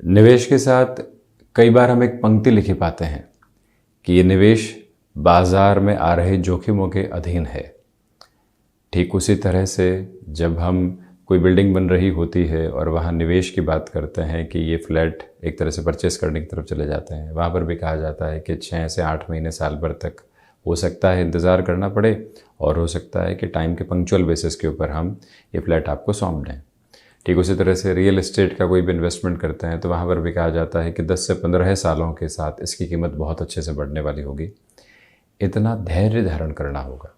निवेश के साथ कई बार हम एक पंक्ति लिखी पाते हैं कि ये निवेश बाजार में आ रहे जोखिमों के अधीन है। ठीक उसी तरह से जब हम कोई बिल्डिंग बन रही होती है और वहाँ निवेश की बात करते हैं कि ये फ्लैट एक तरह से परचेस करने की तरफ चले जाते हैं, वहाँ पर भी कहा जाता है कि 6 से 8 महीने साल भर तक हो सकता है इंतज़ार करना पड़े और हो सकता है कि टाइम के पंक्चुअल बेसिस के ऊपर हम ये फ्लैट आपको सौंप दें। ठीक उसी तरह से रियल एस्टेट का कोई भी इन्वेस्टमेंट करते हैं तो वहाँ पर भी कहा जाता है कि 10 से 15 सालों के साथ इसकी कीमत बहुत अच्छे से बढ़ने वाली होगी। इतना धैर्य धारण करना होगा।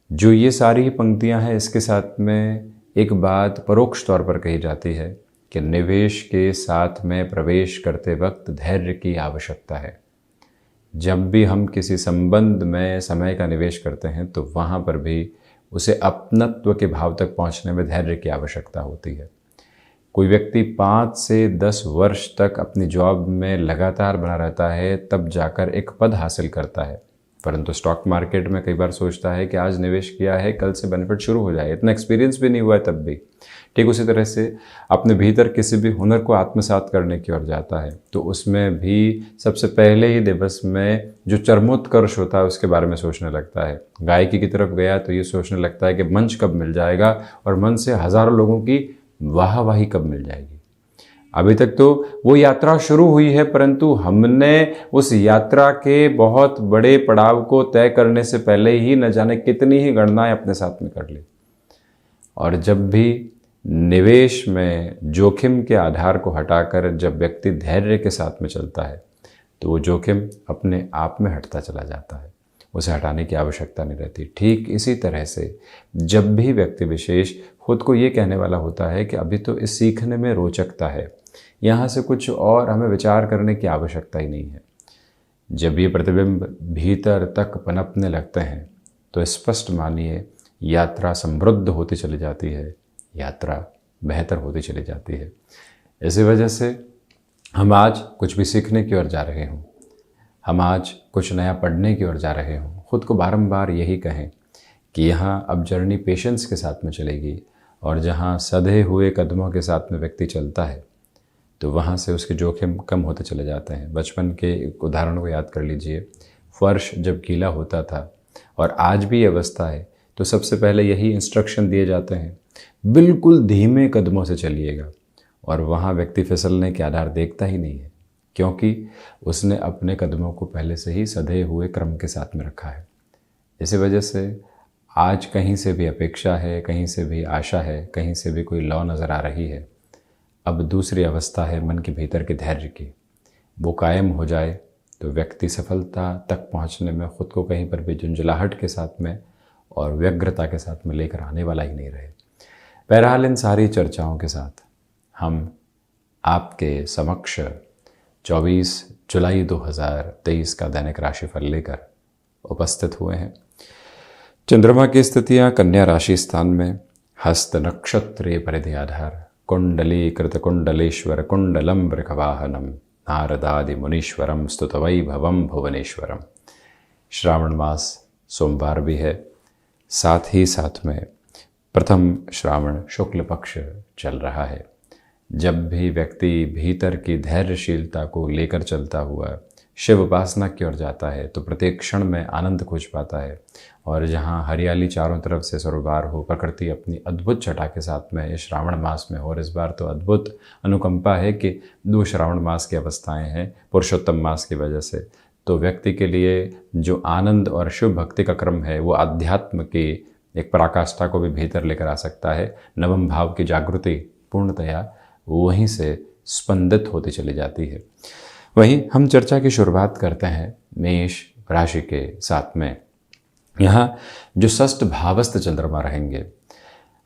जो ये सारी पंक्तियाँ हैं, इसके साथ में एक बात परोक्ष तौर पर कही जाती है कि निवेश के साथ में प्रवेश करते वक्त धैर्य की आवश्यकता है। जब भी हम किसी संबंध में समय का निवेश करते हैं तो वहाँ पर भी उसे अपनत्व के भाव तक पहुँचने में धैर्य की आवश्यकता होती है। कोई व्यक्ति 5 से 10 वर्ष तक अपनी जॉब में लगातार बना रहता है, तब जाकर एक पद हासिल करता है, परंतु स्टॉक मार्केट में कई बार सोचता है कि आज निवेश किया है, कल से बेनिफिट शुरू हो जाए, इतना एक्सपीरियंस भी नहीं हुआ है तब भी। ठीक उसी तरह से अपने भीतर किसी भी हुनर को आत्मसात करने की ओर जाता है तो उसमें भी सबसे पहले ही दिवस में जो चरमोत्कर्ष होता है उसके बारे में सोचने लगता है। गायकी की तरफ गया तो ये सोचने लगता है कि मंच कब मिल जाएगा और मंच से हज़ारों लोगों की वाहवाही कब मिल जाएगी। अभी तक तो वो यात्रा शुरू हुई है, परंतु हमने उस यात्रा के बहुत बड़े पड़ाव को तय करने से पहले ही न जाने कितनी ही गणनाएं अपने साथ में कर ली। और जब भी निवेश में जोखिम के आधार को हटाकर जब व्यक्ति धैर्य के साथ में चलता है तो वो जोखिम अपने आप में हटता चला जाता है, उसे हटाने की आवश्यकता नहीं रहती। ठीक इसी तरह से जब भी व्यक्ति विशेष खुद को ये कहने वाला होता है कि अभी तो इस सीखने में रोचकता है, यहाँ से कुछ और हमें विचार करने की आवश्यकता ही नहीं है, जब ये प्रतिबिंब भीतर तक पनपने लगते हैं तो स्पष्ट मानिए यात्रा समृद्ध होती चली जाती है, यात्रा बेहतर होती चली जाती है। इसी वजह से हम आज कुछ भी सीखने की ओर जा रहे हों, हम आज कुछ नया पढ़ने की ओर जा रहे हों, खुद को बारंबार यही कहें कि यहाँ अब जर्नी पेशेंस के साथ में चलेगी और जहाँ सधे हुए कदमों के साथ में व्यक्ति चलता है तो वहाँ से उसके जोखिम कम होते चले जाते हैं। बचपन के एक उदाहरण को याद कर लीजिए। फर्श जब गीला होता था और आज भी अवस्था है तो सबसे पहले यही इंस्ट्रक्शन दिए जाते हैं, बिल्कुल धीमे कदमों से चलिएगा, और वहाँ व्यक्ति फिसलने के आधार देखता ही नहीं है क्योंकि उसने अपने कदमों को पहले से ही सधे हुए क्रम के साथ में रखा है। इसी वजह से आज कहीं से भी अपेक्षा है, कहीं से भी आशा है, कहीं से भी कोई लौ नज़र आ रही है, अब दूसरी अवस्था है मन के भीतर के धैर्य की। वो कायम हो जाए तो व्यक्ति सफलता तक पहुंचने में खुद को कहीं पर भी झुंझलाहट के साथ में और व्यग्रता के साथ में लेकर आने वाला ही नहीं रहे। बहरहाल इन सारी चर्चाओं के साथ हम आपके समक्ष 24 जुलाई 2023 का दैनिक राशिफल लेकर उपस्थित हुए हैं। चंद्रमा की स्थितियाँ कन्या राशि स्थान में, हस्त नक्षत्रे परिधि आधार, कुंडली कृतकुंडलेश्वर कुंडलम वृषवाहनम नारदादि मुनीश्वरम स्तुतवैभवम भुवनेश्वरम। श्रावण मास सोमवार भी है, साथ ही साथ में प्रथम श्रावण शुक्ल पक्ष चल रहा है। जब भी व्यक्ति भीतर की धैर्यशीलता को लेकर चलता हुआ शिव उपासना की ओर जाता है तो प्रत्येक क्षण में आनंद खोज पाता है, और जहाँ हरियाली चारों तरफ से सरोबार हो, प्रकृति अपनी अद्भुत छटा के साथ में इस श्रावण मास में हो। और इस बार तो अद्भुत अनुकंपा है कि 2 श्रावण मास की अवस्थाएं हैं पुरुषोत्तम मास की वजह से, तो व्यक्ति के लिए जो आनंद और शिव भक्ति का क्रम है वो अध्यात्म की एक पराकाष्ठा को भी भीतर लेकर आ सकता है। नवम भाव की जागृति पूर्णतया वहीं से स्पंदित होती चली जाती है। वहीं हम चर्चा की शुरुआत करते हैं मेष राशि के साथ में। यहाँ जो षष्ठ भावस्थ चंद्रमा रहेंगे,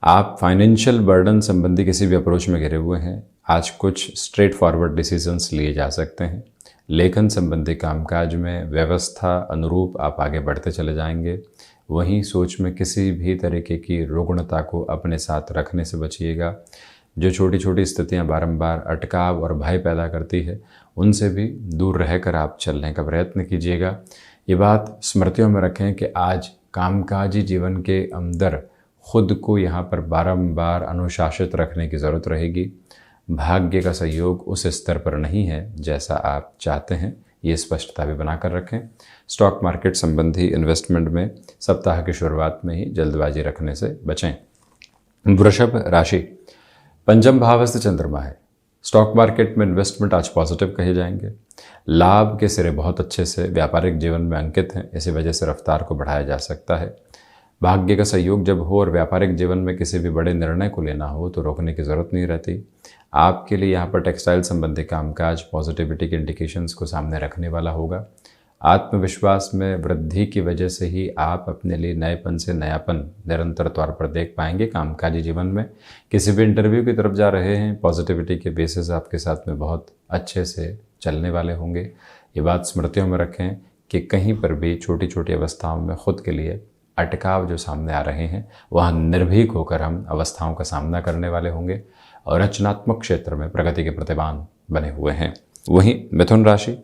आप फाइनेंशियल बर्डन संबंधी किसी भी अप्रोच में घिरे हुए हैं, आज कुछ स्ट्रेट फॉरवर्ड डिसीजंस लिए जा सकते हैं। लेखन संबंधी कामकाज में व्यवस्था अनुरूप आप आगे बढ़ते चले जाएंगे। वहीं सोच में किसी भी तरीके की रुग्णता को अपने साथ रखने से बचिएगा। जो छोटी छोटी स्थितियां बारंबार अटकाव और भय पैदा करती है उनसे भी दूर रहकर आप चलने का प्रयत्न कीजिएगा। ये बात स्मृतियों में रखें कि आज कामकाजी जीवन के अंदर खुद को यहाँ पर बारंबार अनुशासित रखने की ज़रूरत रहेगी। भाग्य का सहयोग उस स्तर पर नहीं है जैसा आप चाहते हैं, ये स्पष्टता भी बनाकर रखें। स्टॉक मार्केट संबंधी इन्वेस्टमेंट में सप्ताह की शुरुआत में ही जल्दबाजी रखने से बचें। वृषभ राशि, पंचम भावस्थ चंद्रमा है। स्टॉक मार्केट में इन्वेस्टमेंट आज पॉजिटिव कहे जाएंगे। लाभ के सिरे बहुत अच्छे से व्यापारिक जीवन में अंकित हैं, इसी वजह से रफ्तार को बढ़ाया जा सकता है। भाग्य का सहयोग जब हो और व्यापारिक जीवन में किसी भी बड़े निर्णय को लेना हो तो रोकने की ज़रूरत नहीं रहती। आपके लिए यहाँ पर टेक्सटाइल संबंधी कामकाज पॉजिटिविटी के इंडिकेशंस को सामने रखने वाला होगा। आत्मविश्वास में वृद्धि की वजह से ही आप अपने लिए नएपन से नयापन निरंतर तौर पर देख पाएंगे। कामकाजी जीवन में किसी भी इंटरव्यू की तरफ जा रहे हैं, पॉजिटिविटी के बेसिस आपके साथ में बहुत अच्छे से चलने वाले होंगे। ये बात स्मृतियों में रखें कि कहीं पर भी छोटी छोटी अवस्थाओं में खुद के लिए अटकाव जो सामने आ रहे हैं, वहाँ निर्भीक होकर हम अवस्थाओं का सामना करने वाले होंगे और रचनात्मक क्षेत्र में प्रगति के प्रतिमान बने हुए हैं। वहीं मिथुन राशि,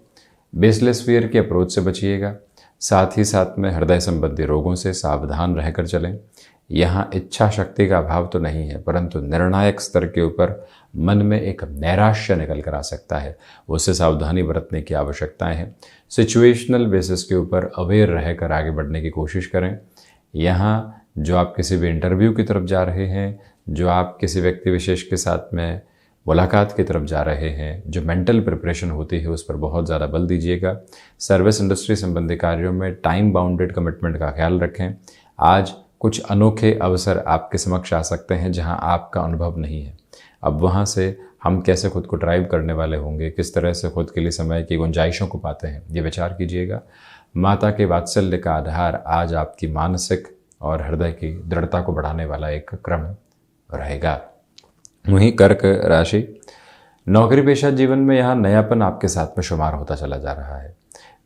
बेसलेस फियर की अप्रोच से बचिएगा। साथ ही साथ में हृदय संबंधी रोगों से सावधान रहकर चलें। यहाँ इच्छा शक्ति का अभाव तो नहीं है, परंतु निर्णायक स्तर के ऊपर मन में एक नैराश्य निकल कर आ सकता है, उससे सावधानी बरतने की आवश्यकताएं हैं। सिचुएशनल बेसिस के ऊपर अवेयर रहकर आगे बढ़ने की कोशिश करें। यहाँ जो आप किसी भी इंटरव्यू की तरफ जा रहे हैं, जो आप किसी व्यक्ति विशेष के साथ में मुलाकात की तरफ जा रहे हैं, जो मेंटल प्रिपरेशन होती है उस पर बहुत ज़्यादा बल दीजिएगा। सर्विस इंडस्ट्री संबंधी कार्यों में टाइम बाउंडेड कमिटमेंट का ख्याल रखें। आज कुछ अनोखे अवसर आपके समक्ष आ सकते हैं जहां आपका अनुभव नहीं है। अब वहां से हम कैसे खुद को ड्राइव करने वाले होंगे, किस तरह से खुद के लिए समय की गुंजाइशों को पाते हैं, ये विचार कीजिएगा। माता के वात्सल्य का आधार आज आपकी मानसिक और हृदय की दृढ़ता को बढ़ाने वाला एक क्रम रहेगा। वहीं कर्क राशि, नौकरी पेशा जीवन में यहाँ नयापन आपके साथ में शुमार होता चला जा रहा है।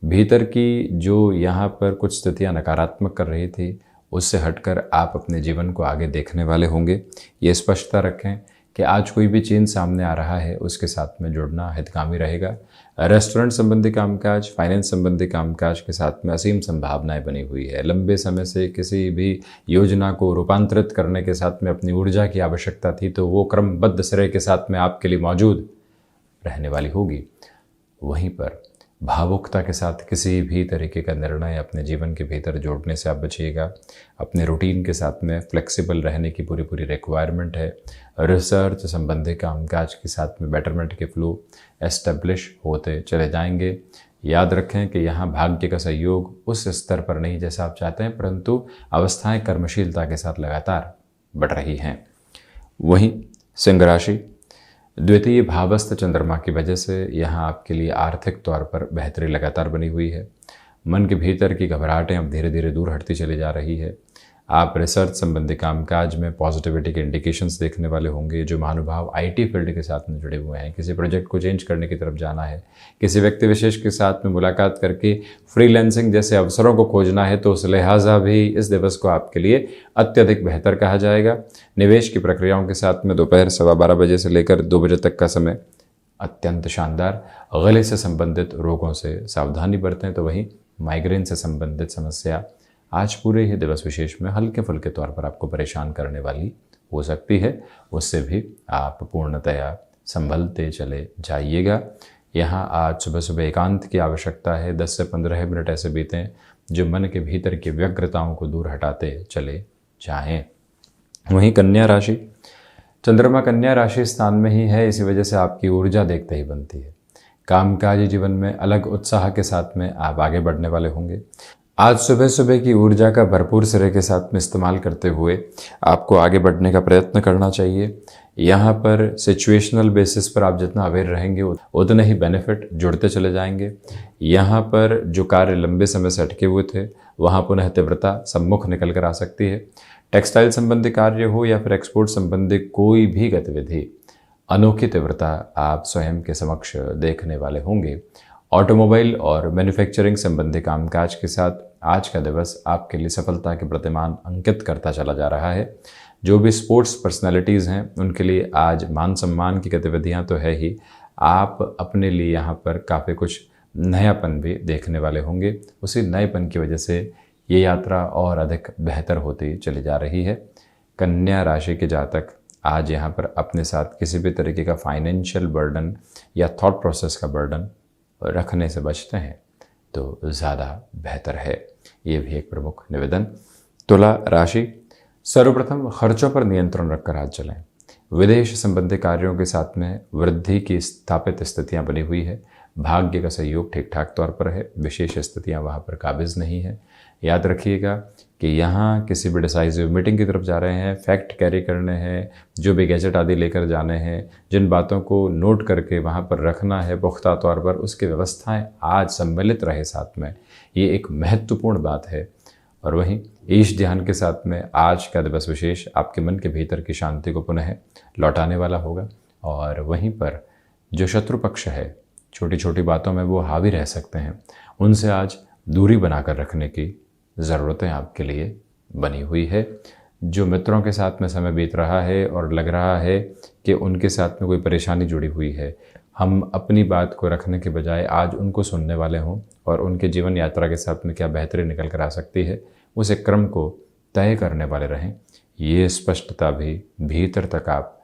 भीतर की जो यहाँ पर कुछ स्थितियाँ नकारात्मक कर रही थी, उससे हटकर आप अपने जीवन को आगे देखने वाले होंगे। ये स्पष्टता रखें कि आज कोई भी चीज़ सामने आ रहा है उसके साथ में जुड़ना हितकामी रहेगा। रेस्टोरेंट संबंधी कामकाज, फाइनेंस संबंधी कामकाज के साथ में असीम संभावनाएं बनी हुई है। लंबे समय से किसी भी योजना को रूपांतरित करने के साथ में अपनी ऊर्जा की आवश्यकता थी, तो वो क्रमबद्ध सिरे के साथ में आपके लिए मौजूद रहने वाली होगी। वहीं पर भावुकता के साथ किसी भी तरीके का निर्णय अपने जीवन के भीतर जोड़ने से आप बचिएगा। अपने रूटीन के साथ में फ्लेक्सिबल रहने की पूरी रिक्वायरमेंट है। रिसर्च संबंधी कामकाज के साथ में बेटरमेंट के फ्लो एस्टेब्लिश होते चले जाएंगे। याद रखें कि यहाँ भाग्य का सहयोग उस स्तर पर नहीं जैसा आप चाहते हैं, परंतु अवस्थाएं कर्मशीलता के साथ लगातार बढ़ रही हैं। वहीं सिंह राशि, द्वितीय भावस्थ चंद्रमा की वजह से यहाँ आपके लिए आर्थिक तौर पर बेहतरी लगातार बनी हुई है। मन के भीतर की घबराहटें अब धीरे धीरे दूर हटती चली जा रही है। आप रिसर्च संबंधी कामकाज में पॉजिटिविटी के इंडिकेशंस देखने वाले होंगे। जो महानुभाव आईटी फील्ड के साथ में जुड़े हुए हैं, किसी प्रोजेक्ट को चेंज करने की तरफ जाना है, किसी व्यक्ति विशेष के साथ में मुलाकात करके फ्रीलांसिंग जैसे अवसरों को खोजना है, तो उस लिहाजा भी इस दिवस को आपके लिए अत्यधिक बेहतर कहा जाएगा। निवेश की प्रक्रियाओं के साथ में दोपहर 12:15 बजे से लेकर 2 बजे तक का समय अत्यंत शानदार। गले से संबंधित रोगों से सावधानी बरतें। तो वहीं माइग्रेन से संबंधित समस्या आज पूरे ही दिवस विशेष में हल्के फुल्के तौर पर आपको परेशान करने वाली हो सकती है, उससे भी आप पूर्णतया संभलते चले जाइएगा। यहाँ आज सुबह सुबह एकांत की आवश्यकता है। 10 से 15 मिनट ऐसे बीतें जो मन के भीतर की व्यग्रताओं को दूर हटाते चले जाएं। वहीं कन्या राशि, चंद्रमा कन्या राशि स्थान में ही है, इसी वजह से आपकी ऊर्जा देखते ही बनती है। कामकाजी जीवन में अलग उत्साह के साथ में आप आगे बढ़ने वाले होंगे। आज सुबह सुबह की ऊर्जा का भरपूर सिरे के साथ में इस्तेमाल करते हुए आपको आगे बढ़ने का प्रयत्न करना चाहिए। यहाँ पर सिचुएशनल बेसिस पर आप जितना अवेयर रहेंगे उतने ही बेनिफिट जुड़ते चले जाएंगे। यहाँ पर जो कार्य लंबे समय से अटके हुए थे, वहाँ पुनः तीव्रता सम्मुख निकल कर आ सकती है। टेक्सटाइल संबंधी कार्य हो या फिर एक्सपोर्ट संबंधी कोई भी गतिविधि, अनोखी तीव्रता आप स्वयं के समक्ष देखने वाले होंगे। ऑटोमोबाइल और मैन्युफैक्चरिंग संबंधी कामकाज के साथ आज का दिवस आपके लिए सफलता के प्रतिमान अंकित करता चला जा रहा है। जो भी स्पोर्ट्स पर्सनालिटीज़ हैं उनके लिए आज मान सम्मान की गतिविधियां तो है ही, आप अपने लिए यहाँ पर काफ़ी कुछ नयापन भी देखने वाले होंगे। उसी नएपन की वजह से ये यात्रा और अधिक बेहतर होती चली जा रही है। कन्या राशि के जातक आज यहाँ पर अपने साथ किसी भी तरीके का फाइनेंशियल बर्डन या थॉट प्रोसेस का बर्डन रखने से बचते हैं तो ज़्यादा बेहतर है। ये भी एक प्रमुख निवेदन। तुला राशि, सर्वप्रथम खर्चों पर नियंत्रण रखकर आज चलें। विदेश संबंधी कार्यों के साथ में वृद्धि की स्थापित स्थितियां बनी हुई है। भाग्य का सहयोग ठीक ठाक तौर पर है, विशेष स्थितियां वहां पर काबिज नहीं है। याद रखिएगा कि यहाँ किसी भी डिसाइसिव मीटिंग की तरफ जा रहे हैं, फैक्ट कैरी करने हैं, जो भी गैजेट आदि लेकर जाने हैं, जिन बातों को नोट करके वहाँ पर रखना है पुख्ता तौर पर, उसकी व्यवस्थाएं आज सम्मिलित रहे साथ में, ये एक महत्वपूर्ण बात है। और वहीं ईश ध्यान के साथ में आज का दिवस विशेष आपके मन के भीतर की शांति को पुनः लौटाने वाला होगा। और वहीं पर जो शत्रु पक्ष है, छोटी छोटी बातों में वो हावी रह सकते हैं, उनसे आज दूरी बनाकर रखने की ज़रूरतें आपके लिए बनी हुई है। जो मित्रों के साथ में समय बीत रहा है और लग रहा है कि उनके साथ में कोई परेशानी जुड़ी हुई है, हम अपनी बात को रखने के बजाय आज उनको सुनने वाले हों और उनके जीवन यात्रा के साथ में क्या बेहतरी निकल कर आ सकती है, उस एक क्रम को तय करने वाले रहें। ये स्पष्टता भी भीतर तक आप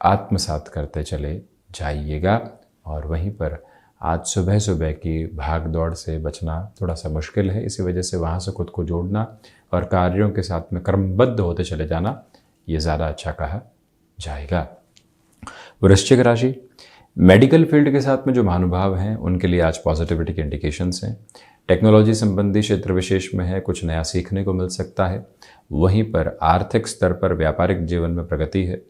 आत्मसात करते चले जाइएगा। और वहीं पर आज सुबह सुबह की भाग दौड़ से बचना थोड़ा सा मुश्किल है, इसी वजह से वहाँ से खुद को जोड़ना और कार्यों के साथ में क्रमबद्ध होते चले जाना, ये ज़्यादा अच्छा कहा जाएगा। वृश्चिक राशि, मेडिकल फील्ड के साथ में जो महानुभाव हैं उनके लिए आज पॉजिटिविटी के इंडिकेशंस हैं। टेक्नोलॉजी संबंधी क्षेत्र विशेष में है, कुछ नया सीखने को मिल सकता है। वहीं पर आर्थिक स्तर पर व्यापारिक जीवन में प्रगति है।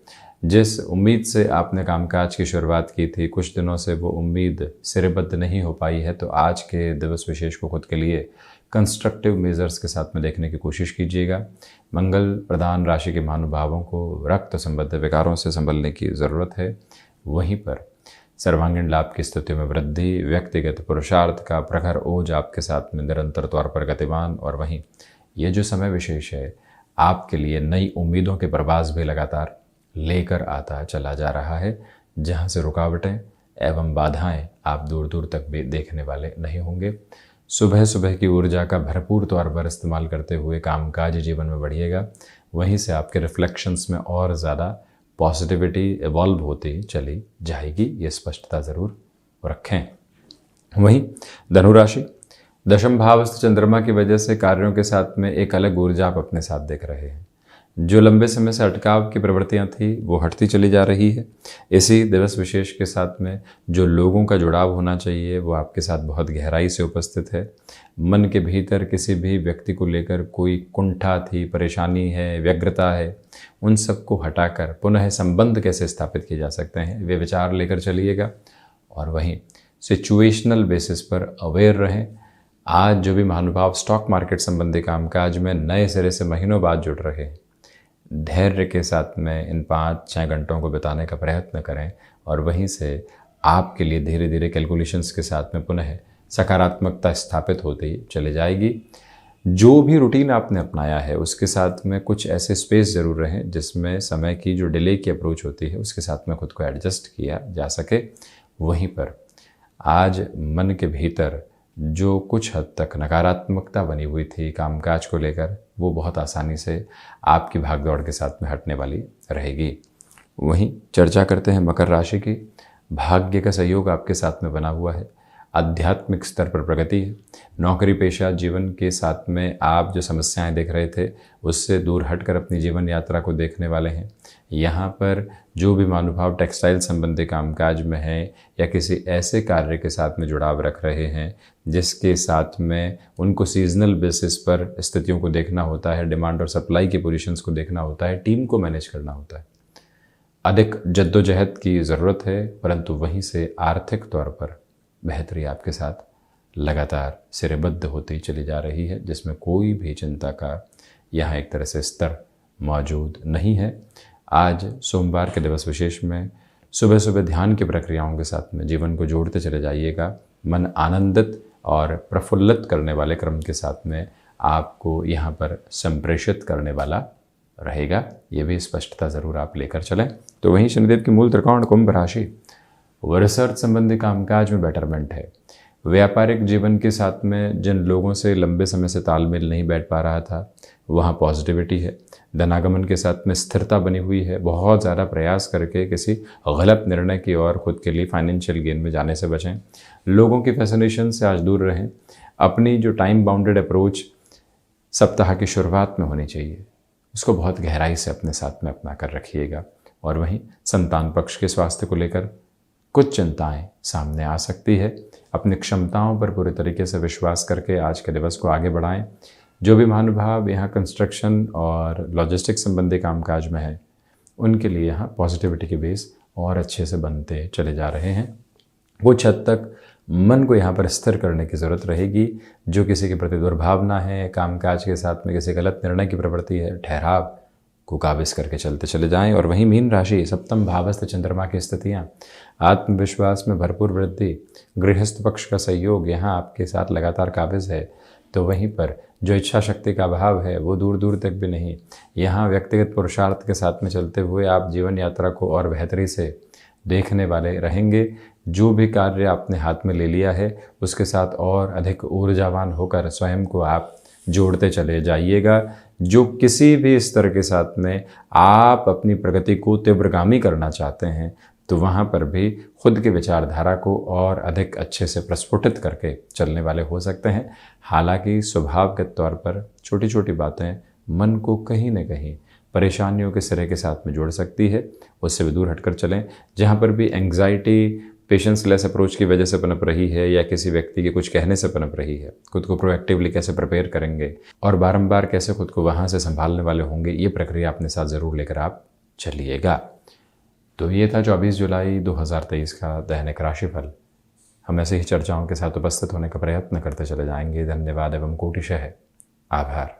जिस उम्मीद से आपने कामकाज की शुरुआत की थी, कुछ दिनों से वो उम्मीद सिरेबद्ध नहीं हो पाई है, तो आज के दिवस विशेष को खुद के लिए कंस्ट्रक्टिव मेजर्स के साथ में देखने की कोशिश कीजिएगा। मंगल प्रधान राशि के महानुभावों को रक्त संबद्ध विकारों से संभलने की ज़रूरत है। वहीं पर सर्वांगीण लाभ की स्थितियों में वृद्धि, व्यक्तिगत पुरुषार्थ का प्रखर ओज आपके साथ में निरंतर तौर पर गतिमान। और वहीं ये जो समय विशेष है आपके लिए नई उम्मीदों के प्रवास भी लगातार लेकर आता चला जा रहा है, जहां से रुकावटें एवं बाधाएं आप दूर दूर तक भी देखने वाले नहीं होंगे। सुबह सुबह की ऊर्जा का भरपूर तौर पर इस्तेमाल करते हुए कामकाज जीवन में बढ़िएगा। वहीं से आपके रिफ्लेक्शंस में और ज़्यादा पॉजिटिविटी इवॉल्व होती चली जाएगी, ये स्पष्टता ज़रूर रखें। वहीं धनुराशि, दशम भावस्थ चंद्रमा की वजह से कार्यों के साथ में एक अलग ऊर्जा आप अपने साथ देख रहे हैं। जो लंबे समय से अटकाव की प्रवृत्तियां थी वो हटती चली जा रही है। इसी दिवस विशेष के साथ में जो लोगों का जुड़ाव होना चाहिए वो आपके साथ बहुत गहराई से उपस्थित है। मन के भीतर किसी भी व्यक्ति को लेकर कोई कुंठा थी, परेशानी है, व्यग्रता है, उन सबको हटाकर पुनः संबंध कैसे स्थापित किए जा सकते हैं, वे विचार लेकर चलिएगा। और वहीं सिचुएशनल बेसिस पर अवेयर रहें। आज जो भी महानुभाव स्टॉक मार्केट संबंधी कामकाज में नए सिरे से महीनों बाद जुड़ रहे हैं, धैर्य के साथ में इन 5-6 घंटों को बिताने का प्रयत्न करें और वहीं से आपके लिए धीरे धीरे कैलकुलेशंस के साथ में पुनः सकारात्मकता स्थापित होती चली जाएगी। जो भी रूटीन आपने अपनाया है उसके साथ में कुछ ऐसे स्पेस ज़रूर रहें जिसमें समय की जो डिले की अप्रोच होती है उसके साथ में खुद को एडजस्ट किया जा सके। वहीं पर आज मन के भीतर जो कुछ हद तक नकारात्मकता बनी हुई थी कामकाज को लेकर, वो बहुत आसानी से आपकी भागदौड़ के साथ में हटने वाली रहेगी। वहीं चर्चा करते हैं मकर राशि की। भाग्य का सहयोग आपके साथ में बना हुआ है। आध्यात्मिक स्तर पर प्रगति है। नौकरी पेशा जीवन के साथ में आप जो समस्याएं देख रहे थे उससे दूर हटकर अपनी जीवन यात्रा को देखने वाले हैं। यहाँ पर जो भी महानुभाव टेक्सटाइल संबंधी कामकाज में है या किसी ऐसे कार्य के साथ में जुड़ाव रख रहे हैं जिसके साथ में उनको सीजनल बेसिस पर स्थितियों को देखना होता है, डिमांड और सप्लाई की पोजीशंस को देखना होता है, टीम को मैनेज करना होता है, अधिक जद्दोजहद की ज़रूरत है। परंतु वहीं से आर्थिक तौर पर बेहतरी आपके साथ लगातार सिरेबद्ध होती चली जा रही है, जिसमें कोई भी चिंता का यहाँ एक तरह से स्तर मौजूद नहीं है। आज सोमवार के दिवस विशेष में सुबह सुबह ध्यान की प्रक्रियाओं के साथ में जीवन को जोड़ते चले जाइएगा। मन आनंदित और प्रफुल्लित करने वाले क्रम के साथ में आपको यहाँ पर संप्रेषित करने वाला रहेगा। ये भी स्पष्टता ज़रूर आप लेकर चलें। तो वहीं शनिदेव की मूल त्रिकोण कुंभ राशि, रिसर्च संबंधी कामकाज में बेटरमेंट है। व्यापारिक जीवन के साथ में जिन लोगों से लंबे समय से तालमेल नहीं बैठ पा रहा था वहाँ पॉजिटिविटी है। धनागमन के साथ में स्थिरता बनी हुई है। बहुत ज़्यादा प्रयास करके किसी गलत निर्णय की ओर खुद के लिए फाइनेंशियल गेन में जाने से बचें। लोगों की फैसिनेशन से आज दूर रहें। अपनी जो टाइम बाउंडेड अप्रोच सप्ताह की शुरुआत में होनी चाहिए, उसको बहुत गहराई से अपने साथ में अपना कर रखिएगा। और वहीं संतान पक्ष के स्वास्थ्य को लेकर कुछ चिंताएं सामने आ सकती है। अपनी क्षमताओं पर पूरे तरीके से विश्वास करके आज के दिवस को आगे बढ़ाएं। जो भी महानुभाव यहाँ कंस्ट्रक्शन और लॉजिस्टिक्स संबंधी कामकाज में है, उनके लिए यहाँ पॉजिटिविटी के बेस और अच्छे से बनते चले जा रहे हैं। कुछ हद तक मन को यहाँ पर स्थिर करने की ज़रूरत रहेगी। जो किसी के प्रति दुर्भावना है, कामकाज के साथ में किसी गलत निर्णय की प्रवृत्ति है, ठहराव को काबिज करके चलते चले जाएं। और वहीं मीन राशि, सप्तम भावस्थ चंद्रमा की स्थितियाँ, आत्मविश्वास में भरपूर वृद्धि, गृहस्थ पक्ष का सहयोग यहाँ आपके साथ लगातार काबिज है। तो वहीं पर जो इच्छा शक्ति का अभाव है वो दूर दूर तक भी नहीं। यहाँ व्यक्तिगत पुरुषार्थ के साथ में चलते हुए आप जीवन यात्रा को और बेहतरी से देखने वाले रहेंगे। जो भी कार्य आपने हाथ में ले लिया है उसके साथ और अधिक ऊर्जावान होकर स्वयं को आप जोड़ते चले जाइएगा। जो किसी भी स्तर के साथ में आप अपनी प्रगति को तीव्रगामी करना चाहते हैं, तो वहाँ पर भी खुद की विचारधारा को और अधिक अच्छे से प्रस्फुटित करके चलने वाले हो सकते हैं। हालांकि स्वभावगत तौर पर छोटी छोटी बातें मन को कहीं न कहीं परेशानियों के सिरे के साथ में जोड़ सकती है, उससे भी दूर हटकर चलें। जहाँ पर भी एंग्जाइटी पेशेंस लेस अप्रोच की वजह से पनप रही है या किसी व्यक्ति के कुछ कहने से पनप रही है, खुद को प्रोएक्टिवली कैसे प्रिपेयर करेंगे और बारंबार कैसे खुद को वहाँ से संभालने वाले होंगे, ये प्रक्रिया अपने साथ ज़रूर लेकर आप चलिएगा। तो ये था 24 जुलाई 2023 का दैनिक राशिफल। हम ऐसे ही चर्चाओं के साथ उपस्थित होने का प्रयत्न करते चले जाएंगे। धन्यवाद एवं कोटिशः आभार।